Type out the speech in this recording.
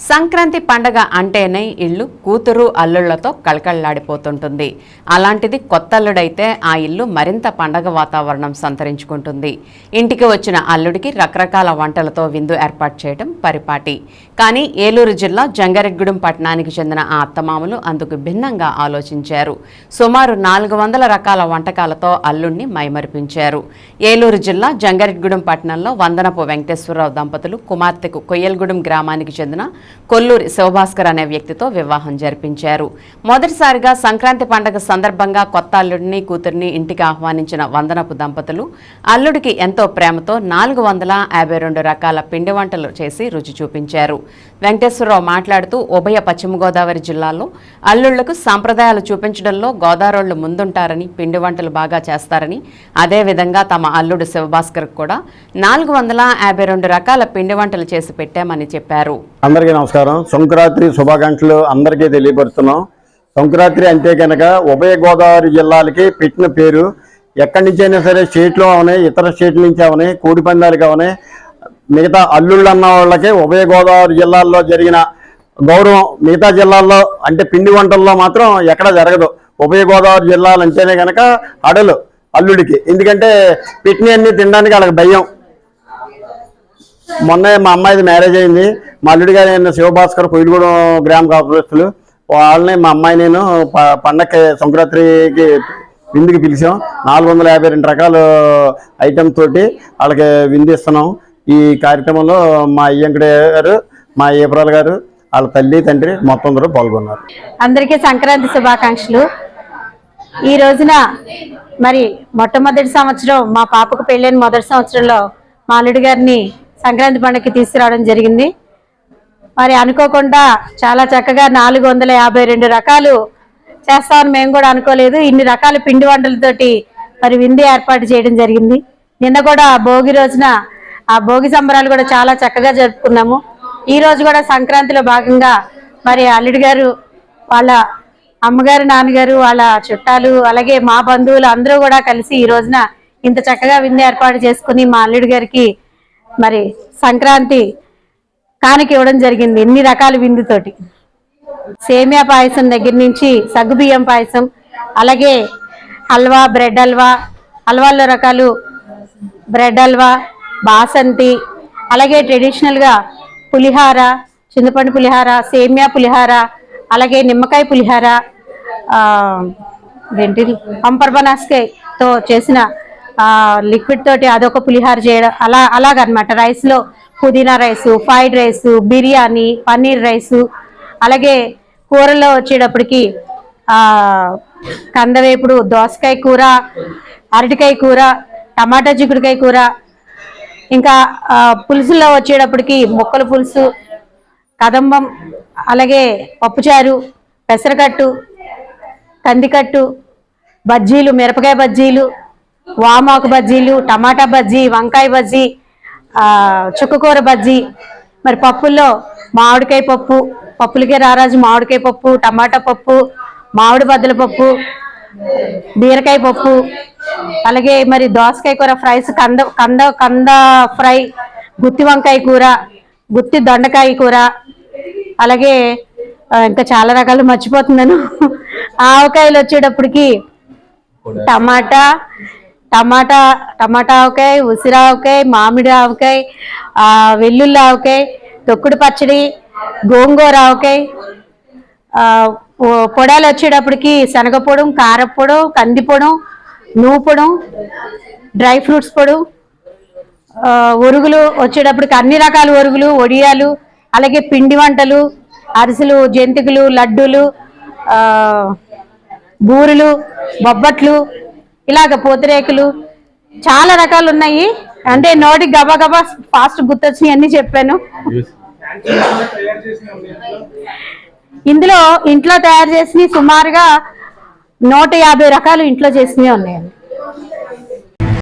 సంక్రాంతి పండగ అంటేనే ఇల్లు కూతురు అల్లుళ్లతో కళకళలాడిపోతుంటుంది. అలాంటిది కొత్తల్లుడైతే ఆ ఇల్లు మరింత పండగ వాతావరణం సంతరించుకుంటుంది. ఇంటికి వచ్చిన అల్లుడికి రకరకాల వంటలతో విందు ఏర్పాటు చేయడం పరిపాటి. కానీ ఏలూరు జిల్లా జంగారెడ్డిగూడెం పట్టణానికి చెందిన ఆ అత్తమామలు అందుకు భిన్నంగా ఆలోచించారు. సుమారు 400 రకాల వంటకాలతో అల్లుడిని మైమరిపించారు. ఏలూరు జిల్లా జంగారెడ్డిగూడెం పట్టణంలో వందనపు వెంకటేశ్వరరావు దంపతులు కుమార్తెకు కొయ్యలగూడెం గ్రామానికి చెందిన కొల్లూరి శివభాస్కర్ అనే వ్యక్తితో వివాహం జరిపించారు. మొదటిసారిగా సంక్రాంతి పండుగ సందర్భంగా కొత్త అల్లుడిని కూతురిని ఇంటికి ఆహ్వానించిన వందనపు దంపతులు అల్లుడికి ఎంతో ప్రేమతో 452 రకాల పిండి వంటలు చేసి రుచి చూపించారు. వెంకటేశ్వరరావు మాట్లాడుతూ ఉభయ పశ్చిమ గోదావరి జిల్లాలో అల్లుళ్లకు సంప్రదాయాలు చూపించడంలో గోదావరోళ్లు ముందుంటారని, పిండి వంటలు బాగా చేస్తారని, అదేవిధంగా తమ అల్లుడు శివభాస్కర్ కూడా 452 రకాల పిండి వంటలు చేసి పెట్టామని చెప్పారు. అందరికీ నమస్కారం. సంక్రాంతి శుభాకాంక్షలు అందరికీ తెలియపరుస్తున్నాం. సంక్రాంతి అంటే కనుక ఉభయ గోదావరి జిల్లాలకి పెట్టిన పేరు. ఎక్కడి నుంచి అయినా సరే స్టేట్లో అవనే, ఇతర స్టేట్ల నుంచి అవనే, కోడి పందాలకి అవనే, మిగతా అల్లుళ్ళు అన్న వాళ్ళకి ఉభయ గోదావరి జిల్లాల్లో జరిగిన గౌరవం మిగతా జిల్లాల్లో అంటే పిండి వంటల్లో మాత్రం ఎక్కడ జరగదు. ఉభయ గోదావరి జిల్లాలు అంటేనే కనుక అడలు అల్లుడికి. ఎందుకంటే పెట్టినవన్నీ తినడానికి వాళ్ళకి భయం. మొన్న మా అమ్మాయిది మ్యారేజ్ అయింది. మా అల్లుడి గారు నేను శివభాస్కర్ కొయ్యలగూడెం గ్రామ కాపురస్తులు వాళ్ళని మా అమ్మాయి నేను పండగకి సంక్రాంతికి విందుకి పిలిచాం. 452 రకాల ఐటమ్ తోటి వాళ్ళకి విందు ఇస్తున్నాం. ఈ కార్యక్రమంలో మా అయ్యంకడే గారు, మా ఏప్రాల్ గారు, వాళ్ళ తల్లి తండ్రి మొత్తం అందరూ పాల్గొన్నారు. అందరికీ సంక్రాంతి శుభాకాంక్షలు. ఈ రోజున మరి మొట్టమొదటి సంవత్సరం మా పాపకు పెళ్ళైన మొదటి సంవత్సరంలో మా అల్లుడి గారిని సంక్రాంతి పండుగకి తీసుకురావడం జరిగింది. మరి అనుకోకుండా చాలా చక్కగా 452 రకాలు చేస్తామని మేము కూడా అనుకోలేదు. ఇన్ని రకాల పిండి వంటలతోటి మరి విందు ఏర్పాటు చేయడం జరిగింది. నిన్న కూడా భోగి రోజున ఆ భోగి సంబరాలు కూడా చాలా చక్కగా జరుపుకున్నాము. ఈ రోజు కూడా సంక్రాంతిలో భాగంగా మరి అల్లుడి గారు, వాళ్ళ అమ్మగారు, నాన్నగారు, వాళ్ళ చుట్టాలు, అలాగే మా బంధువులు అందరూ కూడా కలిసి ఈ రోజున ఇంత చక్కగా విందు ఏర్పాటు చేసుకుని మా అల్లుడి గారికి మరి సంక్రాంతి కానుక ఇవ్వడం జరిగింది. ఎన్ని రకాల విందుతోటి సేమియా పాయసం దగ్గర నుంచి సగ్గుబియ్యం పాయసం, అలాగే హల్వా, బ్రెడ్ హల్వా, హల్వాల్లో రకాలు బ్రెడ్ హల్వా, బాసంతి, అలాగే ట్రెడిషనల్గా పులిహార, చింతపండు పులిహార, సేమియా పులిహార, అలాగే నిమ్మకాయ పులిహార, ఏంటి పంపర్ బనాస్కాయతో చేసిన లిక్విడ్ తోటి అదొక పులిహార చేయడం, అలాగనమాట. రైస్లో పుదీనా rice, fried rice, biryani, paneer rice, అలాగే కూరలో వచ్చేటప్పటికి కందవేపుడు, దోసకాయ కూర, అరటికాయ కూర, టమాటా చిక్కుడుకాయ కూర, ఇంకా పులుసుల్లో వచ్చేటప్పటికి ముక్కల పులుసు, కదంబం, అలాగే పప్పుచారు, పెసరకట్టు, కందికట్టు, బజ్జీలు, మిరపకాయ బజ్జీలు, వామాకు బజ్జీలు, టమాటా బజ్జీ, వంకాయ బజ్జీ, చుక్కకూర బజ్జీ, మరి పప్పుల్లో మామిడికాయ పప్పు, పప్పులకే రారాజు మామిడికాయ పప్పు, టమాటా పప్పు, మామిడి బద్దల పప్పు, బీరకాయ పప్పు, అలాగే మరి దోసకాయ కూర, ఫ్రైస్, కంద ఫ్రై, గుత్తి వంకాయ కూర, గుత్తి దొండకాయ కూర, అలాగే ఇంకా చాలా రకాలు మర్చిపోతున్నాను. ఆవకాయలు వచ్చేటప్పటికి టమాటా ఆవకాయ, ఉసిరి ఆవకాయ, మామిడి ఆవకాయ, వెల్లుల్లి ఆవకాయ, తొక్కుడు పచ్చడి, గోంగూర ఆవకాయ, పొడాలు వచ్చేటప్పటికి శనగపొడం, కారపొడం, కందిపొడం, నూపొడం, డ్రై ఫ్రూట్స్ పొడు, ఒరుగులు వచ్చేటప్పటికి అన్ని రకాల ఒరుగులు, వడియాలు, అలాగే పిండి వంటలు, అరిసెలు, జంతికలు, లడ్డూలు, బూరెలు, బొబ్బట్లు, ఇలాగ పూతరేకులు, చాలా రకాలు ఉన్నాయి. అంటే నోటి గబా ఫాస్ట్ గుర్తొచ్చినాయి అన్ని చెప్పాను. ఇందులో ఇంట్లో తయారు చేసినవి సుమారుగా 150 రకాలు ఇంట్లో చేసినవి ఉన్నాయండి.